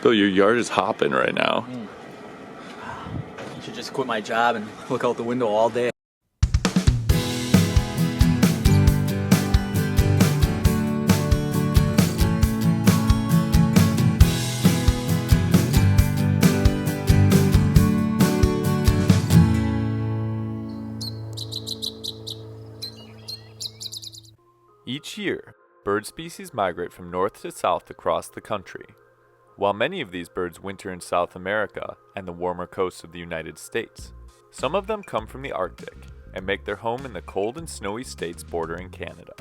Bill, your yard is hopping right now. I should just quit my job and look out the window all day. Each year, bird species migrate from north to south across the country. While many of these birds winter in South America and the warmer coasts of the United States, some of them come from the Arctic and make their home in the cold and snowy states bordering Canada.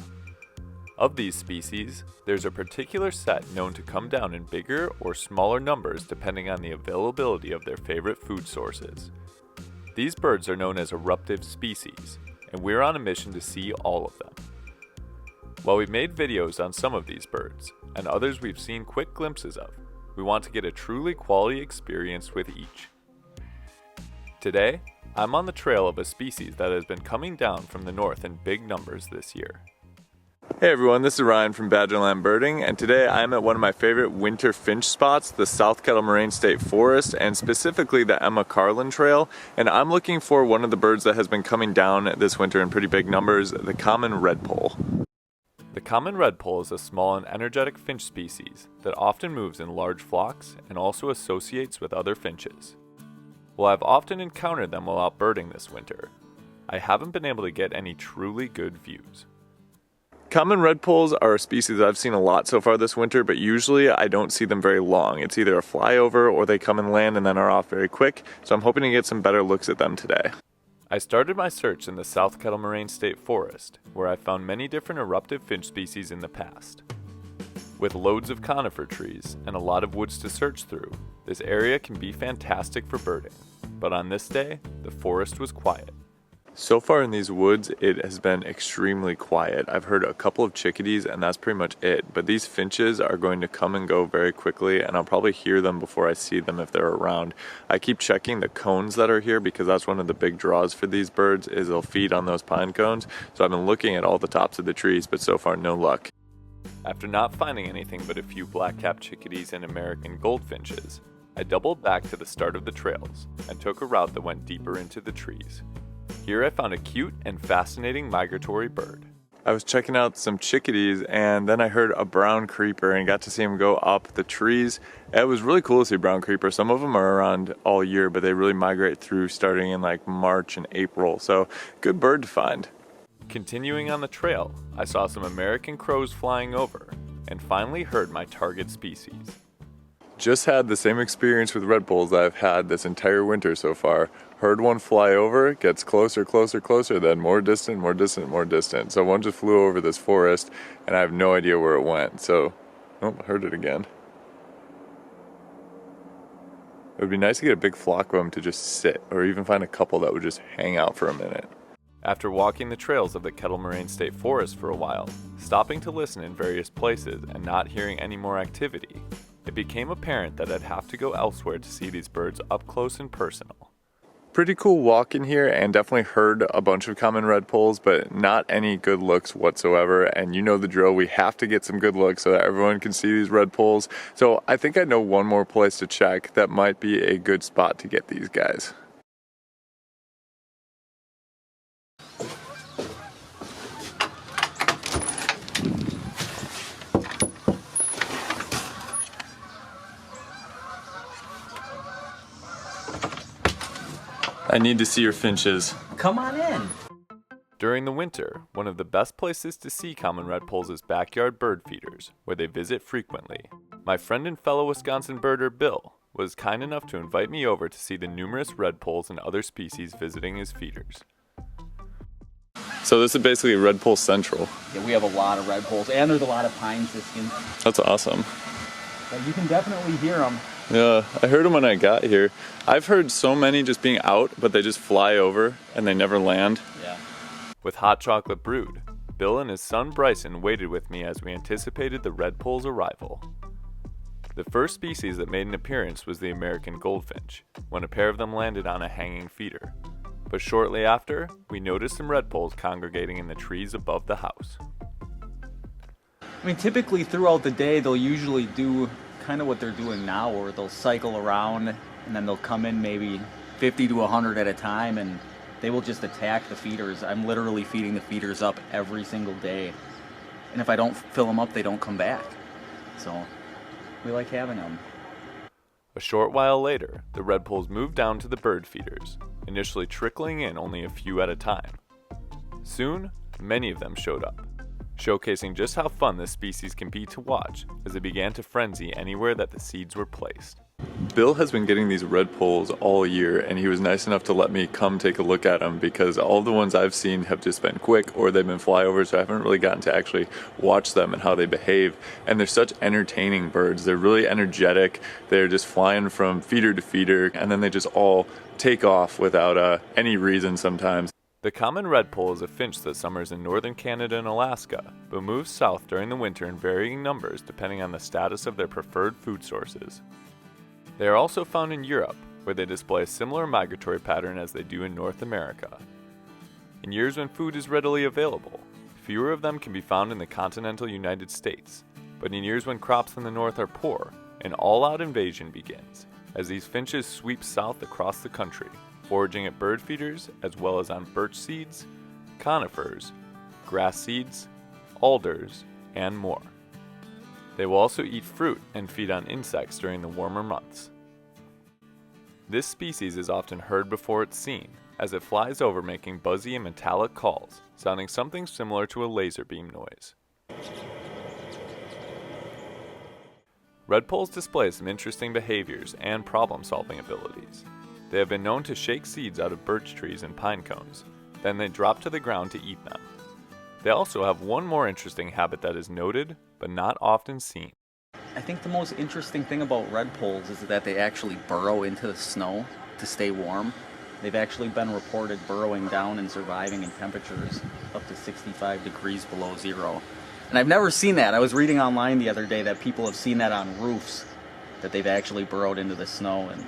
Of these species, there's a particular set known to come down in bigger or smaller numbers depending on the availability of their favorite food sources. These birds are known as eruptive species, and we're on a mission to see all of them. While we've made videos on some of these birds, and others we've seen quick glimpses of, we want to get a truly quality experience with each. Today, I'm on the trail of a species that has been coming down from the north in big numbers this year. Hey everyone, this is Ryan from Badgerland Birding, and today I'm at one of my favorite winter finch spots, the South Kettle Moraine State Forest, and specifically the Emma Carlin Trail, and I'm looking for one of the birds that has been coming down this winter in pretty big numbers, the common redpoll. The common redpoll is a small and energetic finch species that often moves in large flocks and also associates with other finches. While I've often encountered them while out birding this winter, I haven't been able to get any truly good views. Common redpolls are a species I've seen a lot so far this winter, but usually I don't see them very long. It's either a flyover or they come and land and then are off very quick, so I'm hoping to get some better looks at them today. I started my search in the South Kettle Moraine State Forest, where I found many different eruptive finch species in the past. With loads of conifer trees and a lot of woods to search through, this area can be fantastic for birding, but on this day, the forest was quiet. So far in these woods, it has been extremely quiet. I've heard a couple of chickadees and that's pretty much it, but these finches are going to come and go very quickly and I'll probably hear them before I see them if they're around. I keep checking the cones that are here because that's one of the big draws for these birds is they'll feed on those pine cones, so I've been looking at all the tops of the trees, but so far no luck. After not finding anything but a few black-capped chickadees and American goldfinches, I doubled back to the start of the trails and took a route that went deeper into the trees. Here I found a cute and fascinating migratory bird. I was checking out some chickadees and then I heard a brown creeper and got to see him go up the trees. It was really cool to see brown creeper. Some of them are around all year, but they really migrate through starting in like March and April. So good bird to find. Continuing on the trail, I saw some American crows flying over and finally heard my target species. Just had the same experience with redpolls that I've had this entire winter so far. Heard one fly over, gets closer, closer, closer, then more distant, more distant, more distant. So one just flew over this forest and I have no idea where it went. So, heard it again. It would be nice to get a big flock of them to just sit, or even find a couple that would just hang out for a minute. After walking the trails of the Kettle Moraine State Forest for a while, stopping to listen in various places and not hearing any more activity, it became apparent that I'd have to go elsewhere to see these birds up close and personal. Pretty cool walk in here and definitely heard a bunch of common redpolls, but not any good looks whatsoever. And you know the drill, we have to get some good looks so that everyone can see these redpolls. So I think I know one more place to check that might be a good spot to get these guys. I need to see your finches. Come on in. During the winter, one of the best places to see common redpolls is backyard bird feeders, where they visit frequently. My friend and fellow Wisconsin birder Bill was kind enough to invite me over to see the numerous redpolls and other species visiting his feeders. So this is basically redpoll central. Yeah, we have a lot of redpolls and there's a lot of pine siskins. That's awesome. But you can definitely hear them. Yeah, I heard them when I got here. I've heard so many just being out, but they just fly over and they never land. Yeah. With hot chocolate brewed, Bill and his son Bryson waited with me as we anticipated the redpoll's arrival. The first species that made an appearance was the American goldfinch, when a pair of them landed on a hanging feeder. But shortly after, we noticed some redpolls congregating in the trees above the house. I mean, typically throughout the day, they'll usually do kind of what they're doing now, where they'll cycle around and then they'll come in maybe 50 to 100 at a time, and they will just attack the feeders. I'm literally feeding the feeders up every single day. And if I don't fill them up, they don't come back. So we like having them. A short while later, the redpolls moved down to the bird feeders, initially trickling in only a few at a time. Soon, many of them showed up, showcasing just how fun this species can be to watch as they began to frenzy anywhere that the seeds were placed. Bill has been getting these redpolls all year, and he was nice enough to let me come take a look at them because all the ones I've seen have just been quick or they've been flyovers, so I haven't really gotten to actually watch them and how they behave. And they're such entertaining birds. They're really energetic. They're just flying from feeder to feeder, and then they just all take off without any reason sometimes. The common redpoll is a finch that summers in northern Canada and Alaska, but moves south during the winter in varying numbers depending on the status of their preferred food sources. They are also found in Europe, where they display a similar migratory pattern as they do in North America. In years when food is readily available, fewer of them can be found in the continental United States, but in years when crops in the north are poor, an all-out invasion begins, as these finches sweep south across the country, foraging at bird feeders as well as on birch seeds, conifers, grass seeds, alders, and more. They will also eat fruit and feed on insects during the warmer months. This species is often heard before it's seen, as it flies over making buzzy and metallic calls, sounding something similar to a laser beam noise. Redpolls display some interesting behaviors and problem-solving abilities. They have been known to shake seeds out of birch trees and pine cones, then they drop to the ground to eat them. They also have one more interesting habit that is noted, but not often seen. I think the most interesting thing about redpolls is that they actually burrow into the snow to stay warm. They've actually been reported burrowing down and surviving in temperatures up to 65 degrees below zero. And I've never seen that. I was reading online the other day that people have seen that on roofs, that they've actually burrowed into the snow. And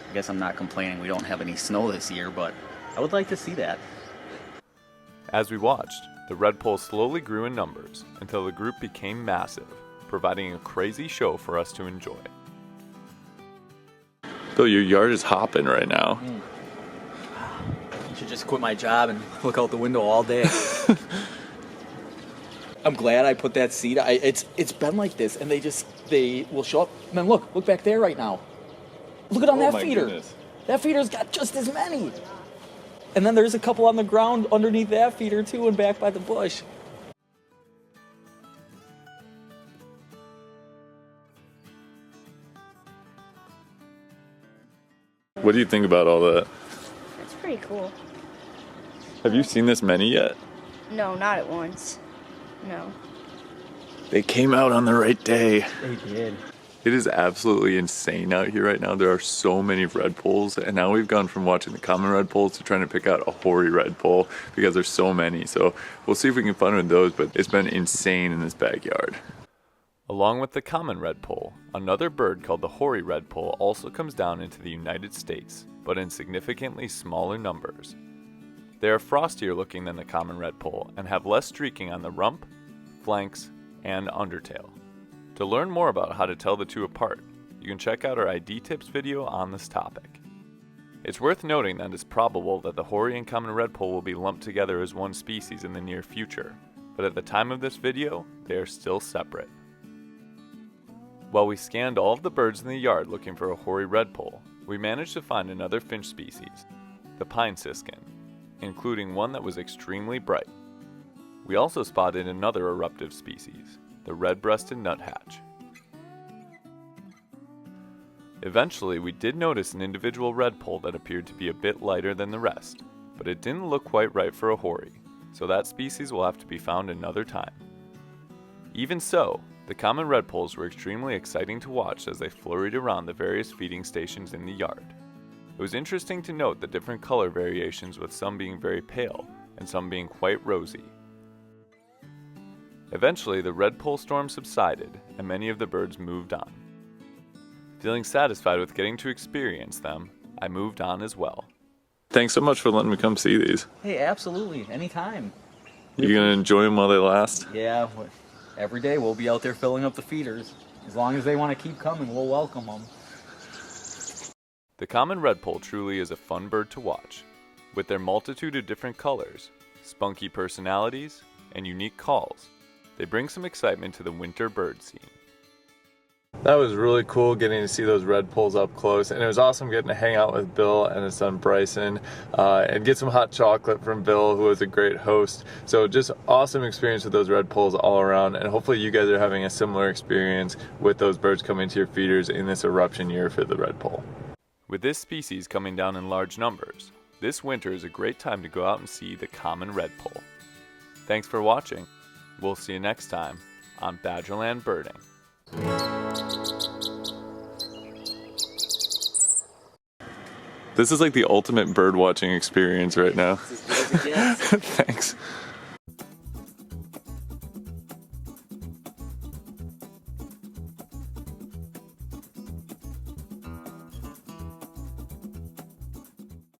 I guess I'm not complaining we don't have any snow this year, but I would like to see that. As we watched, the redpoll slowly grew in numbers until the group became massive, providing a crazy show for us to enjoy. Bill, your yard is hopping right now. I should just quit my job and look out the window all day. I'm glad I put that seed. It's been like this, and they will show up. Man, look back there right now. Look at on that feeder. Goodness. That feeder's got just as many. And then there's a couple on the ground underneath that feeder too, and back by the bush. What do you think about all that? That's pretty cool. Have you seen this many yet? No, not at once. No. They came out on the right day. They did. It is absolutely insane out here right now. There are so many redpolls, and now we've gone from watching the common redpolls to trying to pick out a hoary redpoll because there's so many. So we'll see if we can find one of those, but it's been insane in this backyard. Along with the common redpoll, another bird called the hoary redpoll also comes down into the United States, but in significantly smaller numbers. They are frostier looking than the common redpoll and have less streaking on the rump, flanks, and undertail. To learn more about how to tell the two apart, you can check out our ID tips video on this topic. It's worth noting that it's probable that the hoary and common redpoll will be lumped together as one species in the near future, but at the time of this video, they are still separate. While we scanned all of the birds in the yard looking for a hoary redpoll, we managed to find another finch species, the pine siskin, including one that was extremely bright. We also spotted another eruptive species, the red-breasted nuthatch. Eventually, we did notice an individual redpoll that appeared to be a bit lighter than the rest, but it didn't look quite right for a hoary, so that species will have to be found another time. Even so, the common redpolls were extremely exciting to watch as they flurried around the various feeding stations in the yard. It was interesting to note the different color variations, with some being very pale and some being quite rosy. Eventually, the redpoll storm subsided and many of the birds moved on. Feeling satisfied with getting to experience them, I moved on as well. Thanks so much for letting me come see these. Hey, absolutely, anytime. You gonna enjoy them while they last? Yeah, every day we'll be out there filling up the feeders. As long as they want to keep coming, we'll welcome them. The common redpoll truly is a fun bird to watch. With their multitude of different colors, spunky personalities, and unique calls, they bring some excitement to the winter bird scene. That was really cool getting to see those redpolls up close, and it was awesome getting to hang out with Bill and his son Bryson and get some hot chocolate from Bill, who was a great host. So just awesome experience with those redpolls all around, and hopefully you guys are having a similar experience with those birds coming to your feeders in this eruption year for the redpoll. With this species coming down in large numbers, this winter is a great time to go out and see the common redpoll. Thanks for watching. We'll see you next time on Badgerland Birding. This is like the ultimate bird watching experience right now. It's as good as it gets. Thanks.